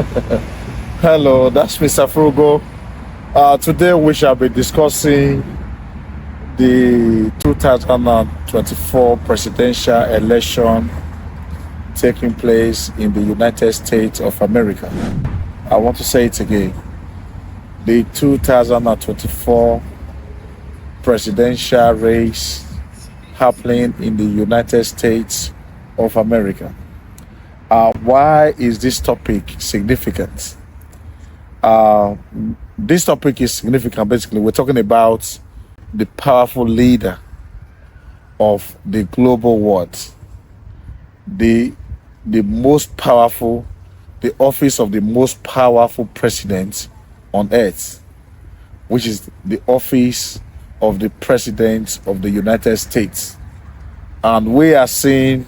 Hello, that's Mr. Frugo. Today we shall be discussing the 2024 presidential election taking place in the United States of America. I want to say it again. The 2024 presidential race happening in the United States of America. Why is this topic significant? This topic is significant. Basically, we're talking about the powerful leader of the global world, the most powerful, the office of the most powerful president on earth, which is the office of the president of the United States. And we are seeing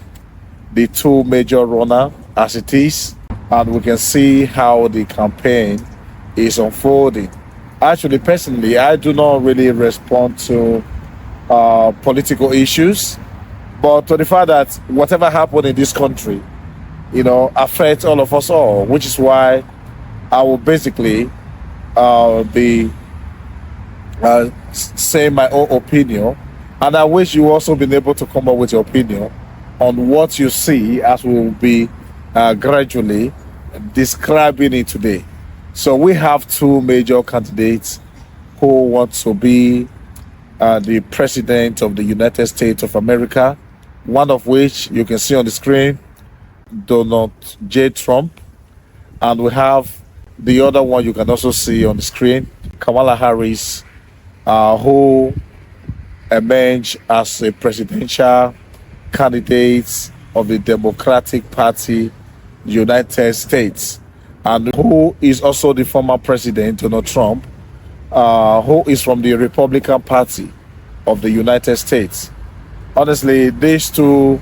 the two major runners as it is, and we can see how the campaign is unfolding. Actually, personally, I do not really respond to political issues, but to the fact that whatever happened in this country, affects all of us all, which is why I will basically be saying my own opinion, and I wish you also been able to come up with your opinion on what you see, as we will be gradually describing it today. So we have two major candidates who want to be the president of the United States of America, one of which you can see on the screen, Donald J. Trump, and we have the other one you can also see on the screen, Kamala Harris, who emerged as a presidential candidate of the Democratic Party, United States, and who is also the former president, Donald Trump, who is from the Republican Party of the United States. Honestly, these two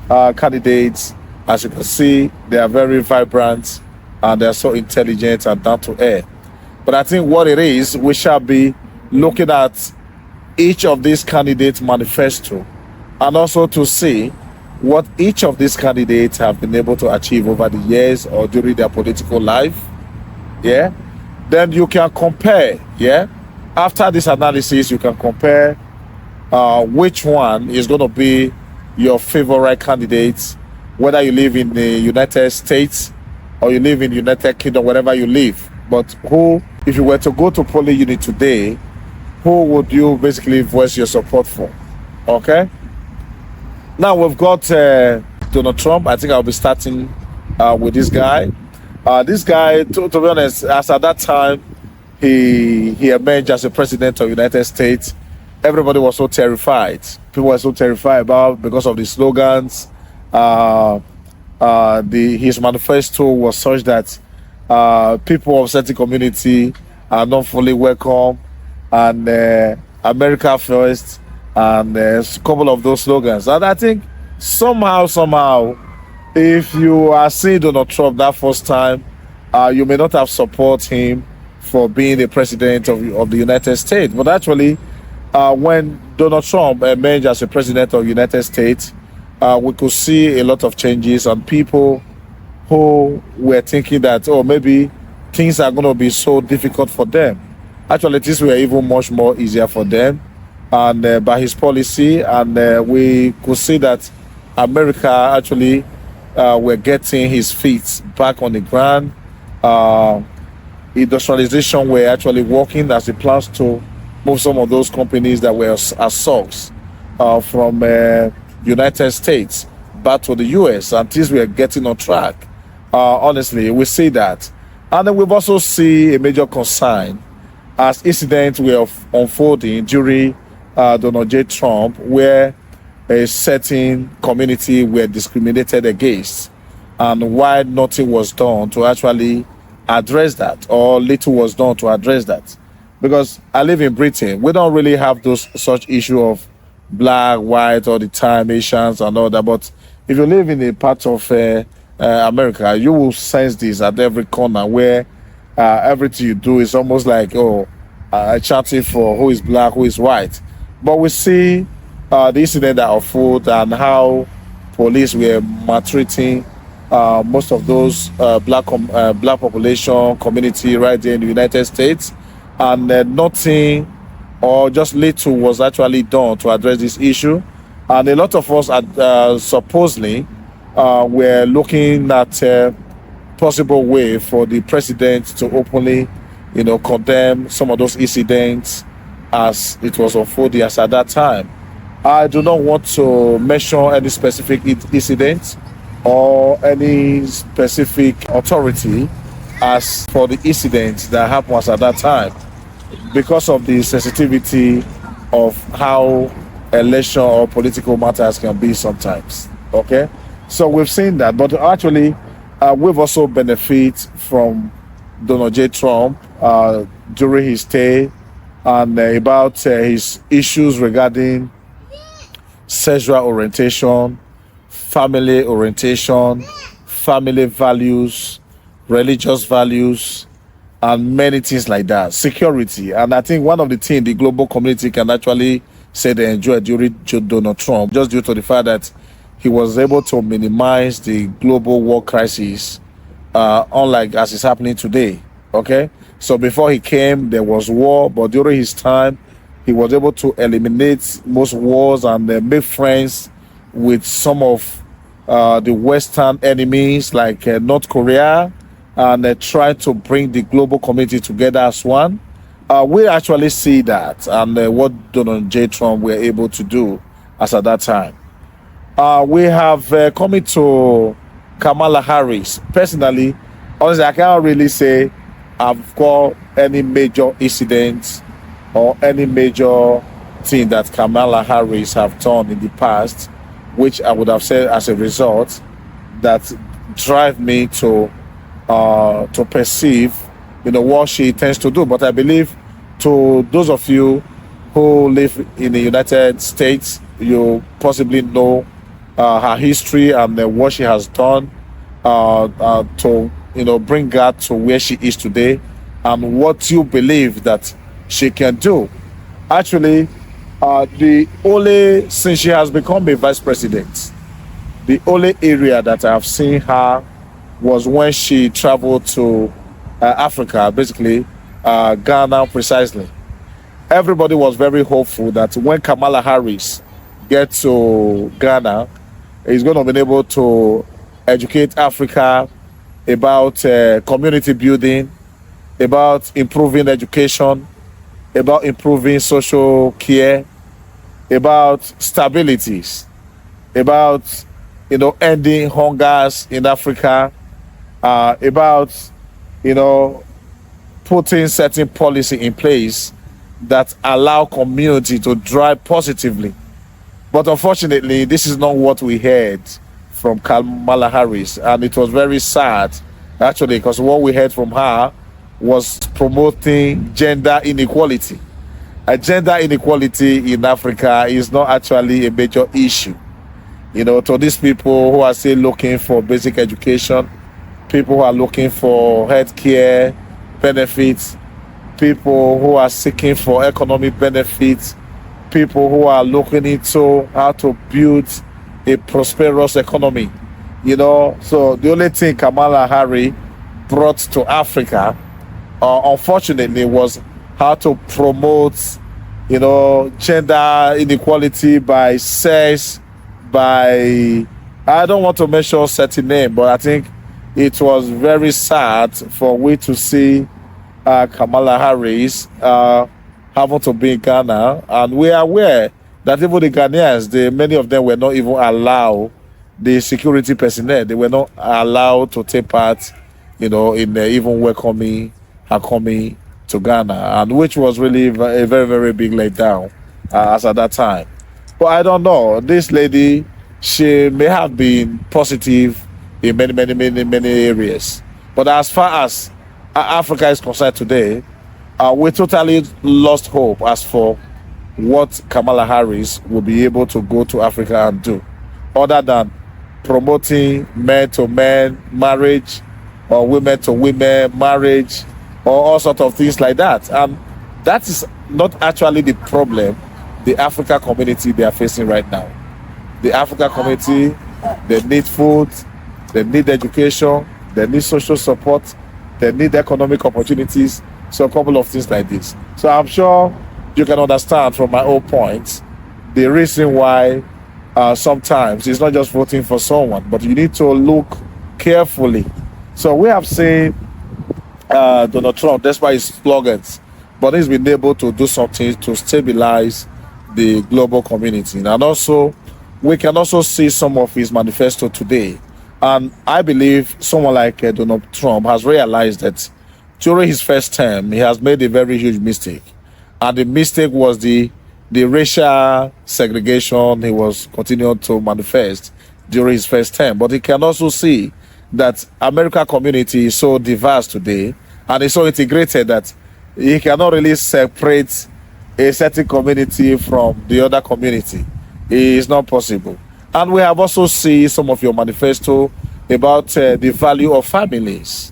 candidates, as you can see, they are very vibrant and they are so intelligent and down to earth. But I think what it is, we shall be looking at each of these candidates' manifesto, and also to see what each of these candidates have been able to achieve over the years or during their political life. Yeah. Then you can compare. Yeah. After this analysis, you can compare which one is going to be your favorite candidate, whether you live in the United States or you live in the United Kingdom, wherever you live. But who, if you were to go to polling unit today, who would you basically voice your support for? Okay. Now we've got Donald Trump. I think I'll be starting with this guy. This guy, to be honest, as at that time he emerged as a president of the United States, everybody was so terrified. People were so terrified about because of the slogans. His manifesto was such that people of certain community are not fully welcome, and America first, and a couple of those slogans. And I think somehow, if you are seeing Donald Trump that first time, you may not have supported him for being the president of the United States. But actually, when Donald Trump emerged as the president of the United States, we could see a lot of changes, and people who were thinking that, maybe things are going to be so difficult for them. Actually, things were even much more easier for them, and by his policy, and we could see that America actually were getting his feet back on the ground. Industrialization were actually working as he plans to move some of those companies that were assaults from United States back to the US, and things were getting on track. Honestly, we see that. And then we've also seen a major concern as incidents were unfolding during Donald J. Trump, where a certain community were discriminated against, and why nothing was done to actually address that, or little was done to address that. Because I live in Britain, we don't really have those such issue of black, white all the time, Asians and all that. But if you live in a part of America, you will sense this at every corner, where everything you do is almost like, chatting for who is black, who is white. But we see the incident that unfolded, and how police were maltreating most of those black population community right there in the United States, and nothing or just little was actually done to address this issue. And a lot of us supposedly were looking at possible way for the president to openly, condemn some of those incidents as it was unfolding as at that time. I do not want to mention any specific incident or any specific authority as for the incidents that happened as at that time, because of the sensitivity of how election or political matters can be sometimes. Okay, so we've seen that, but actually we've also benefit from Donald J. Trump during his stay, and about his issues regarding sexual orientation, family orientation, family values, religious values, and many things like that. Security. And I think one of the things the global community can actually say they enjoyed during Donald Trump, just due to the fact that he was able to minimize the global war crisis, unlike as is happening today. Okay? So before he came, there was war, but during his time, he was able to eliminate most wars and make friends with some of the Western enemies like North Korea, and try to bring the global community together as one. We actually see that, and what Donald J. Trump were able to do as at that time. We have coming to Kamala Harris. Personally, honestly, I can't really say I've got any major incidents or any major thing that Kamala Harris have done in the past, which I would have said as a result that drive me to perceive, what she tends to do. But I believe to those of you who live in the United States, you possibly know her history and what she has done to bring her to where she is today, and what you believe that she can do. Actually, the only, since she has become a vice president, the only area that I have seen her was when she traveled to Africa, basically Ghana precisely. Everybody was very hopeful that when Kamala Harris gets to Ghana, he's going to be able to educate Africa about community building, about improving education, about improving social care, about stabilities, about ending hungers in Africa, about putting certain policy in place that allow community to drive positively. But unfortunately, this is not what we heard from Kamala Harris, and it was very sad actually, because what we heard from her was promoting gender inequality. Gender inequality in Africa is not actually a major issue. To these people who are still looking for basic education, people who are looking for health care benefits, people who are seeking for economic benefits, people who are looking into how to build a prosperous economy. So the only thing Kamala Harris brought to Africa, unfortunately, was how to promote, gender inequality by sex, by, I don't want to mention certain name, but I think it was very sad for we to see Kamala Harris having to be in Ghana, and we are aware that even the Ghanaians, many of them were not even allowed, the security personnel, they were not allowed to take part, in even welcoming her coming to Ghana, and which was really a very, very big letdown as at that time. But I don't know, this lady, she may have been positive in many, many, many, many areas. But as far as Africa is concerned today, we totally lost hope as for what Kamala Harris will be able to go to Africa and do, other than promoting men-to-men marriage or women-to-women marriage or all sorts of things like that. And that is not actually the problem the Africa community they are facing right now. The Africa community, they need food, they need education, they need social support, they need economic opportunities. So a couple of things like this. So I'm sure you can understand from my own points the reason why sometimes it's not just voting for someone, but you need to look carefully. So we have seen Donald Trump, despite his slogans, but he's been able to do something to stabilize the global community. And also, we can also see some of his manifesto today. And I believe someone like Donald Trump has realized that during his first term, he has made a very huge mistake. And the mistake was the racial segregation he was continuing to manifest during his first term. But he can also see that American community is so diverse today and is so integrated that he cannot really separate a certain community from the other community. It is not possible. And we have also seen some of your manifesto about the value of families,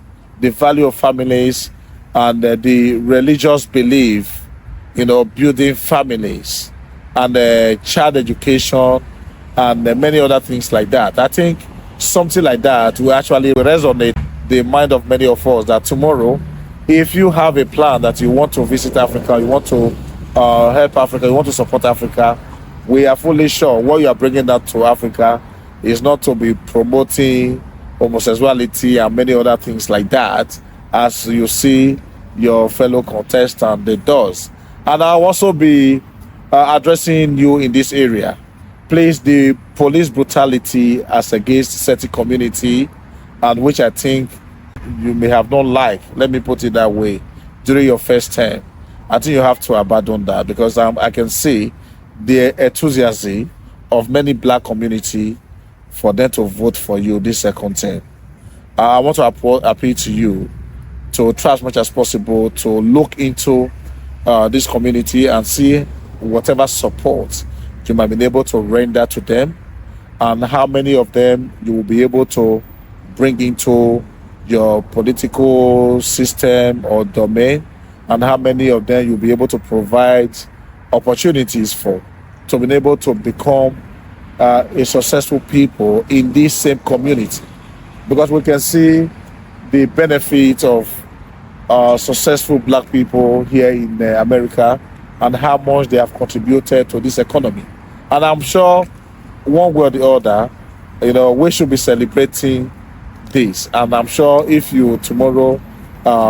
and the religious belief, building families and child education and many other things like that. I think something like that will actually resonate the mind of many of us that tomorrow, if you have a plan that you want to visit Africa, you want to help Africa, you want to support Africa, we are fully sure what you are bringing that to Africa is not to be promoting homosexuality and many other things like that, as you see your fellow contestant does. And I'll also be addressing you in this area. Please, the police brutality as against certain community, and which I think you may have not liked, let me put it that way, during your first term, I think you have to abandon that, because I can see the enthusiasm of many black community for them to vote for you this second term. I want to appeal to you to try as much as possible to look into this community and see whatever support you might be able to render to them, and how many of them you will be able to bring into your political system or domain, and how many of them you'll be able to provide opportunities for, to be able to become a successful people in this same community. Because we can see the benefits of successful black people here in America and how much they have contributed to this economy. And I'm sure one way or the other, we should be celebrating this. And I'm sure if you tomorrow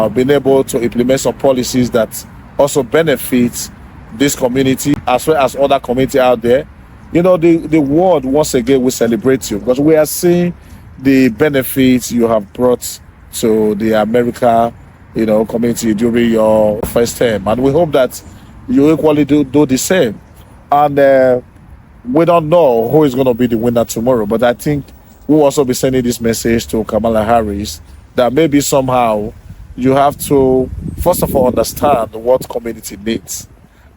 been able to implement some policies that also benefit this community as well as other community out there, the world once again will celebrate you, because we are seeing the benefits you have brought to the America community during your first term, and we hope that you equally do the same. And we don't know who is going to be the winner tomorrow, but I think we'll also be sending this message to Kamala Harris that maybe somehow you have to first of all understand what community needs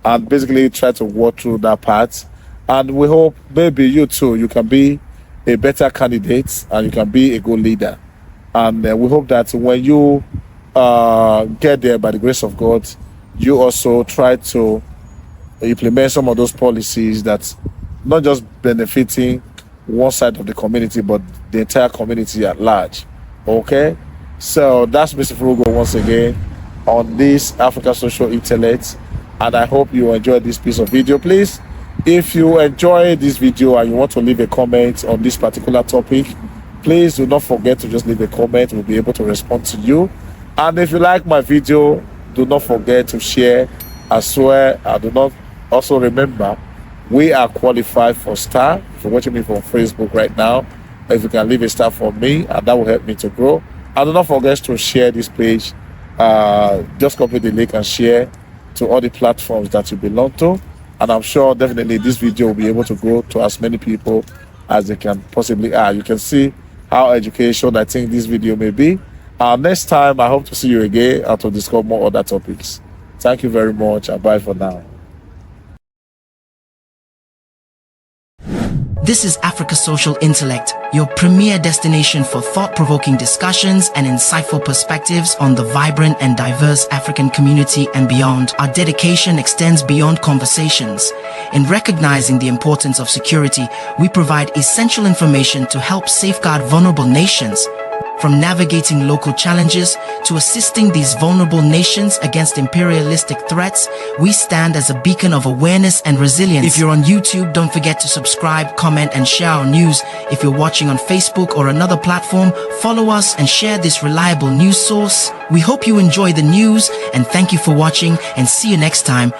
and basically try to work through that part. And we hope maybe you too, you can be a better candidate and you can be a good leader. And we hope that when you get there, by the grace of God, you also try to implement some of those policies that not just benefiting one side of the community, but the entire community at large. Okay? So that's Mr. Frugo once again on this Africa Social Intellect. And I hope you enjoyed this piece of video. Please, if you enjoy this video and you want to leave a comment on this particular topic, please do not forget to just leave a comment. We'll be able to respond to you. And if you like my video, do not forget to share as well. And do not also remember, we are qualified for star. If you're watching me from Facebook right now, if you can leave a star for me, and that will help me to grow. And do not forget to share this page. Just copy the link and share to all the platforms that you belong to. And I'm sure definitely this video will be able to go to as many people as they can possibly are. You can see how educational I think this video may be. Next time, I hope to see you again and to discuss more other topics. Thank you very much, and bye for now. This is Africa Social Intellect, your premier destination for thought-provoking discussions and insightful perspectives on the vibrant and diverse African community and beyond. Our dedication extends beyond conversations. In recognizing the importance of security, we provide essential information to help safeguard vulnerable nations. From navigating local challenges to assisting these vulnerable nations against imperialistic threats, we stand as a beacon of awareness and resilience. If you're on YouTube, don't forget to subscribe, comment, and share our news. If you're watching on Facebook or another platform, follow us and share this reliable news source. We hope you enjoy the news, and thank you for watching, and see you next time.